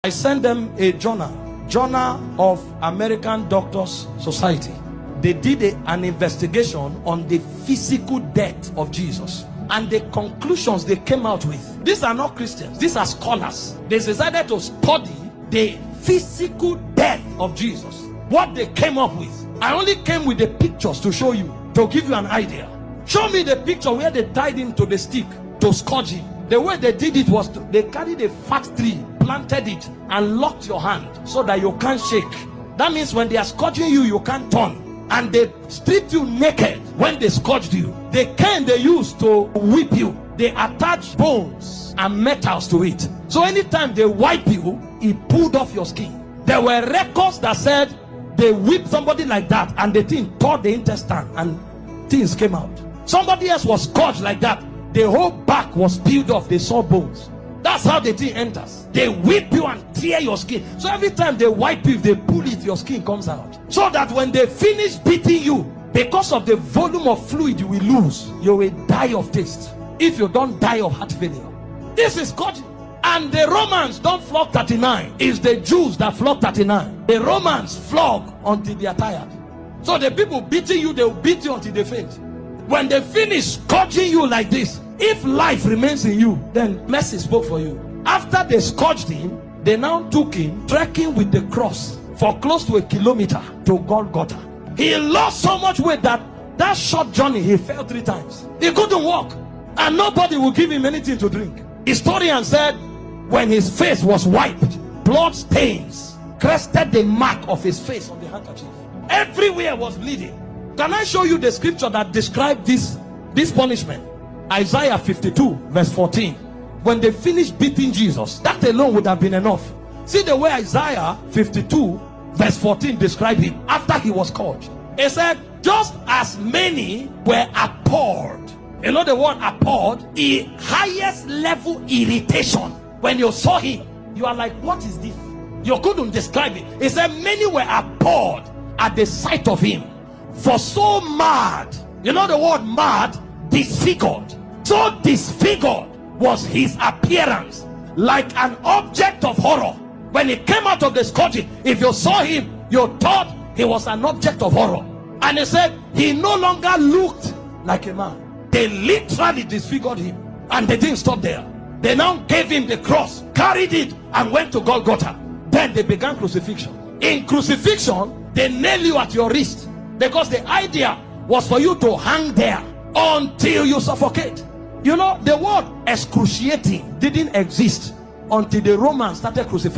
I sent them a Journal of American Doctors Society. They did an investigation on the physical death of Jesus, and the conclusions they came out with. These are not Christians, these are scholars. They decided to study the physical death of Jesus. What they came up with, I only came with the pictures to show you, to give you an idea. Show me the picture where they tied him to the stick to scourge him. The way they did it was they carried a fat tree, planted it, and locked your hand so that you can't shake. That means when they are scourging you, you can't turn. And they stripped you naked when they scourged you. The cane they used to whip you, they attached bones and metals to it. So anytime they wipe you, it pulled off your skin. There were records that said they whipped somebody like that and the thing tore the intestine and things came out. Somebody else was scourged like that. The whole back was peeled off. They saw bones. That's how the thing enters. They whip you and tear your skin. So every time they wipe you, if they pull it, your skin comes out. So that when they finish beating you, because of the volume of fluid you will lose, you will die of taste. If you don't die of heart failure. This is scourging. And the Romans don't flog 39. It's the Jews that flog 39. The Romans flog until they are tired. So the people beating you, they will beat you until they faint. When they finish scourging you like this, if life remains in you, then mercy spoke for you. After they scourged him, they now took him trekking with the cross for close to 1 kilometer to Golgotha. He lost so much weight that short journey he fell 3 times. He couldn't walk, and nobody would give him anything to drink. Historian said when his face was wiped, blood stains crested the mark of his face on the handkerchief. Everywhere was bleeding. Can I show you the scripture that described this punishment? Isaiah 52 verse 14. When they finished beating Jesus, that alone would have been enough. See the way Isaiah 52 verse 14 described him after he was scourged. It said, just as many were appalled. You know the word appalled? The highest level irritation. When you saw him, you are like, what is this? You couldn't describe it. It said many were appalled at the sight of him. For so mad, you know the word mad? Disfigured. So disfigured was his appearance, like an object of horror. When he came out of the scourging, if you saw him, you thought he was an object of horror. And he said he no longer looked like a man. They literally disfigured him, and they didn't stop there. They now gave him the cross, carried it, and went to Golgotha. Then they began crucifixion. In crucifixion, they nail you at your wrist, because the idea was for you to hang there until you suffocate. You know, the word excruciating didn't exist until the Romans started crucifying.